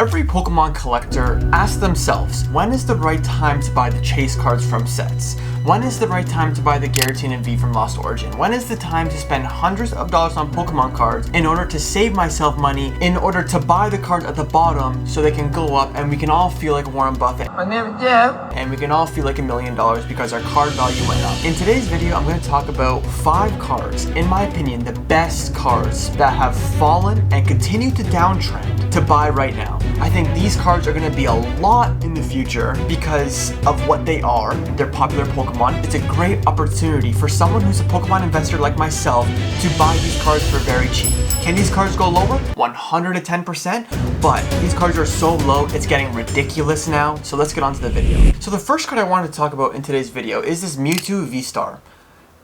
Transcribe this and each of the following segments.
Every Pokemon collector asks themselves, when is the right time to buy the chase cards from sets? When is the right time to buy the Giratina V from Lost Origin? When is the time to spend hundreds of dollars on Pokemon cards in order to save myself money, in order to buy the cards at the bottom so they can go up and we can all feel like Warren Buffett? My name is Jeff. And we can all feel like $1 million because our card value went up. In today's video, I'm going to talk about 5 cards, in my opinion, the best cards that have fallen and continue to downtrend to buy right now. I think these cards are going to be a lot in the future because of what they are. They're popular Pokemon. It's a great opportunity for someone who's a Pokemon investor like myself to buy these cards for very cheap. Can these cards go lower? 110%, but these cards are so low, it's getting ridiculous now. So let's get on to the video. So the first card I wanted to talk about in today's video is this Mewtwo V-Star.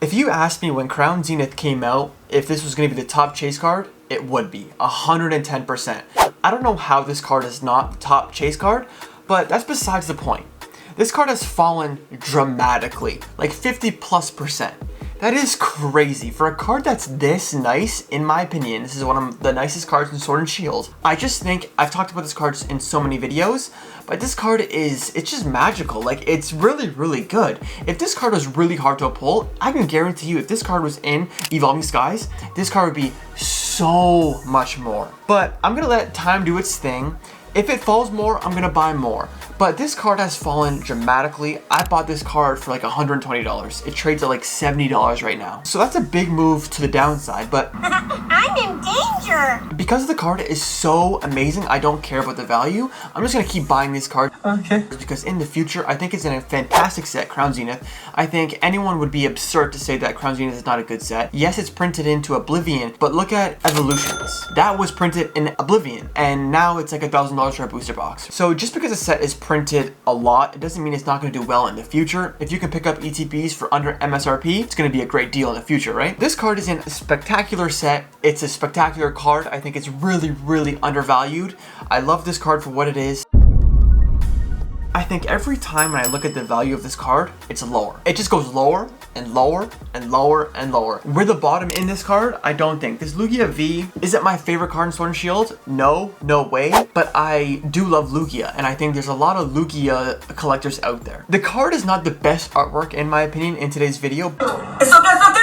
If you asked me when Crown Zenith came out, if this was going to be the top chase card, it would be 110%. I don't know how this card is not the top chase card, but that's besides the point. This card has fallen dramatically, like 50+%. That is crazy. For a card that's this nice, in my opinion, this is one of the nicest cards in Sword and Shield. I just think, I've talked about this card in so many videos, but this card it's just magical. Like, it's really, really good. If this card was really hard to pull, I can guarantee you if this card was in Evolving Skies, this card would be so much more. But I'm gonna let time do its thing. If it falls more, I'm gonna buy more. But this card has fallen dramatically. I bought this card for like $120. It trades at like $70 right now. So that's a big move to the downside, but I'm in danger. Because the card is so amazing, I don't care about the value. I'm just gonna keep buying these cards. Okay. Because in the future, I think it's in a fantastic set, Crown Zenith. I think anyone would be absurd to say that Crown Zenith is not a good set. Yes, it's printed into Oblivion, but look at Evolutions. That was printed in Oblivion, and now it's like $1,000 for a booster box. So just because a set is printed a lot, it doesn't mean it's not going to do well in the future. If you can pick up ETBs for under MSRP, it's going to be a great deal in the future, right? This card is in a spectacular set. It's a spectacular card. I think it's really, really undervalued. I love this card for what it is. I think every time when I look at the value of this card, it's lower. It just goes lower and lower and lower and lower. We're the bottom in this card? I don't think. This Lugia V, is it my favorite card in Sword and Shield? No, no way. But I do love Lugia, and I think there's a lot of Lugia collectors out there. The card is not the best artwork, in my opinion, in today's video. It's the best of it!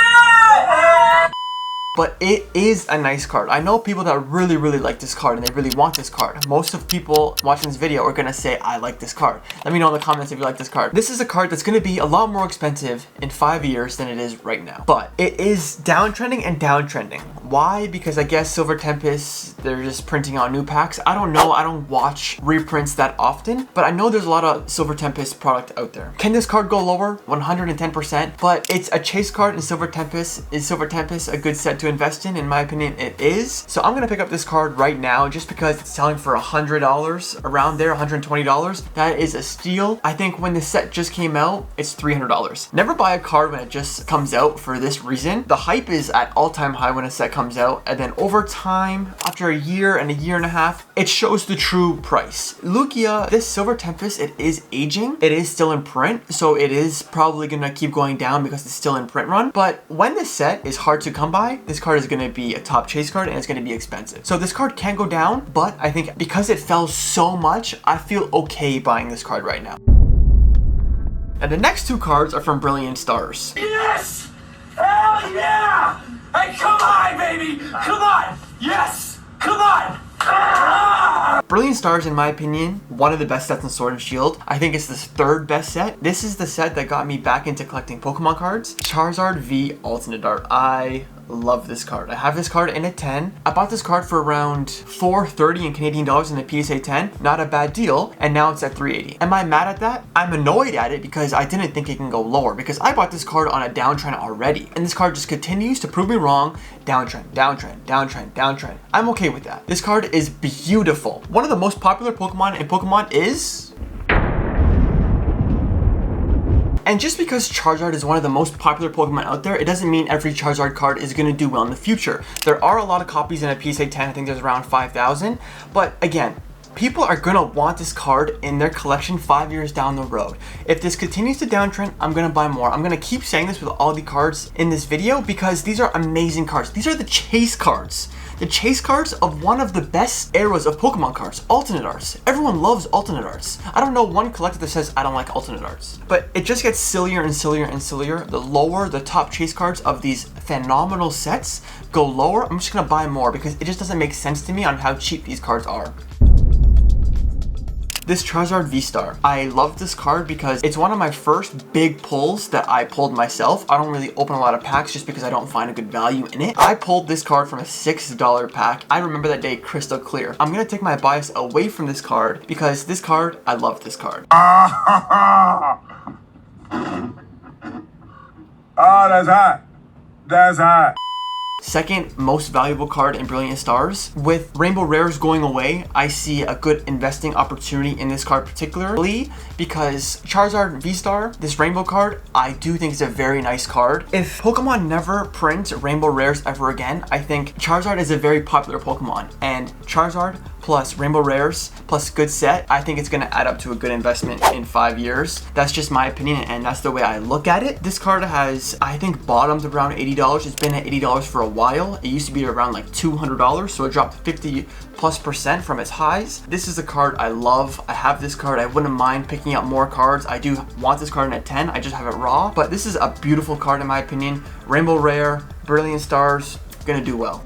But it is a nice card. I know people that really, really like this card and they really want this card. Most of people watching this video are gonna say, I like this card. Let me know in the comments if you like this card. This is a card that's gonna be a lot more expensive in 5 years than it is right now. But it is downtrending and downtrending. Why? Because I guess Silver Tempest, they're just printing out new packs. I don't know, I don't watch reprints that often, but I know there's a lot of Silver Tempest product out there. Can this card go lower? 110%, but it's a chase card in Silver Tempest. Is Silver Tempest a good set to invest in? In my opinion, it is. So I'm gonna pick up this card right now just because it's selling for $100, around there, $120. That is a steal. I think when the set just came out, it's $300. Never buy a card when it just comes out for this reason. The hype is at all-time high when a set comes out, and then over time, after a year and a half, it shows the true price. Lugia, this Silver Tempest, it is aging. It is still in print, so it is probably gonna keep going down because it's still in print run. But when the set is hard to come by, this card is going to be a top chase card and it's going to be expensive. So this card can go down, but I think because it fell so much, I feel okay buying this card right now. And the next 2 cards are from Brilliant Stars. Yes! Hell yeah! Hey, come on, baby! Come on! Yes! Come on! Brilliant Stars, in my opinion, one of the best sets in Sword and Shield. I think it's the 3rd best set. This is the set that got me back into collecting Pokemon cards. Charizard V Alternate Art. I love this card. I have this card in a 10. I bought this card for around $4.30 in Canadian dollars in the PSA 10. Not a bad deal. And now it's at $3.80. Am I mad at that? I'm annoyed at it because I didn't think it can go lower because I bought this card on a downtrend already. And this card just continues to prove me wrong. Downtrend, downtrend, downtrend, downtrend. I'm okay with that. This card is beautiful. One of the most popular Pokemon in Pokemon is... And just because Charizard is one of the most popular Pokemon out there, it doesn't mean every Charizard card is going to do well in the future. There are a lot of copies in a PSA 10, I think there's around 5,000. But again, people are going to want this card in their collection 5 years down the road. If this continues to downtrend, I'm going to buy more. I'm going to keep saying this with all the cards in this video because these are amazing cards. These are the chase cards. The chase cards of one of the best eras of Pokemon cards, alternate arts. Everyone loves alternate arts. I don't know one collector that says I don't like alternate arts. But it just gets sillier and sillier and sillier. The lower the top chase cards of these phenomenal sets go lower, I'm just gonna buy more because it just doesn't make sense to me on how cheap these cards are. This Charizard V-Star. I love this card because it's one of my first big pulls that I pulled myself. I don't really open a lot of packs just because I don't find a good value in it. I pulled this card from a $6 pack. I remember that day crystal clear. I'm gonna take my bias away from this card because this card, I love this card. Oh, that's hot. That's hot. Second most valuable card in Brilliant Stars. With Rainbow Rares going away, I see a good investing opportunity in this card particularly because Charizard V-Star, this Rainbow card, I do think is a very nice card. If Pokemon never print Rainbow Rares ever again, I think Charizard is a very popular Pokemon, and Charizard plus Rainbow Rares plus good set, I think it's gonna add up to a good investment in 5 years. That's just my opinion and that's the way I look at it. This card has, I think, bottomed around $80. It's been at $80 for a while. It used to be around like $200, so it dropped 50+% from its highs. This is a card I love. I have this card. I wouldn't mind picking up more cards. I do want this card in a 10. I just have it raw, but this is a beautiful card in my opinion. Rainbow Rare, Brilliant Stars, gonna do well.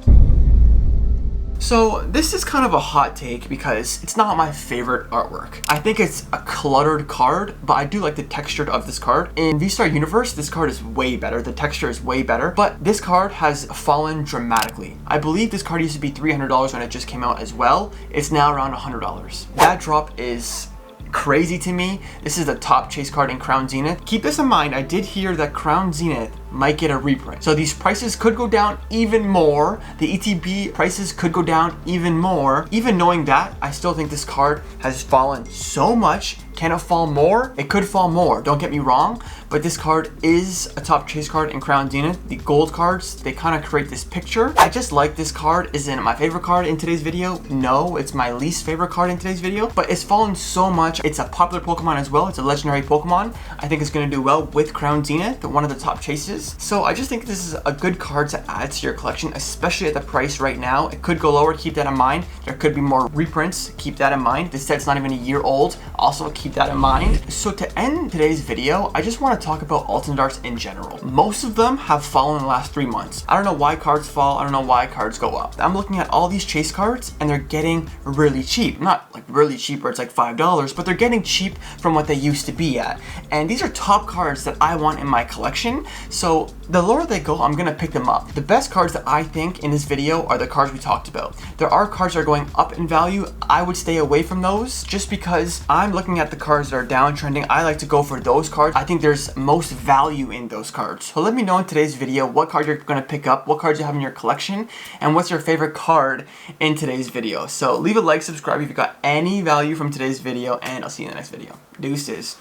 So this is kind of a hot take because it's not my favorite artwork. I think it's a cluttered card, but I do like the texture of this card. In V-Star Universe, this card is way better. The texture is way better, but this card has fallen dramatically. I believe this card used to be $300 when it just came out as well. It's now around $100. That drop is crazy to me. This is the top chase card in Crown Zenith. Keep this in mind, I did hear that Crown Zenith might get a reprint. So these prices could go down even more. The ETB prices could go down even more. Even knowing that, I still think this card has fallen so much. Can it fall more? It could fall more, don't get me wrong, but this card is a top chase card in Crown Zenith. The gold cards, they kind of create this picture. I just like this card. Is it my favorite card in today's video? No, it's my least favorite card in today's video, but it's fallen so much. It's a popular Pokemon as well. It's a legendary Pokemon. I think it's going to do well with Crown Zenith, one of the top chases. So I just think this is a good card to add to your collection, especially at the price right now. It could go lower, keep that in mind. There could be more reprints, keep that in mind. This set's not even a year old, also keep that in mind. So to end today's video, I just want to talk about alternate arts in general. Most of them have fallen in the last 3 months. I don't know why cards fall, I don't know why cards go up. I'm looking at all these chase cards and they're getting really cheap. Not like really cheap where it's like $5, but they're getting cheap from what they used to be at. And these are top cards that I want in my collection. So the lower they go, I'm gonna pick them up. The best cards that I think in this video are the cards we talked about. There are cards that are going up in value. I would stay away from those just because I'm looking at the cards that are downtrending. I like to go for those cards. I think there's most value in those cards. So let me know in today's video what card you're gonna pick up, what cards you have in your collection, and what's your favorite card in today's video. So leave a like, subscribe if you got any value from today's video, and I'll see you in the next video. Deuces.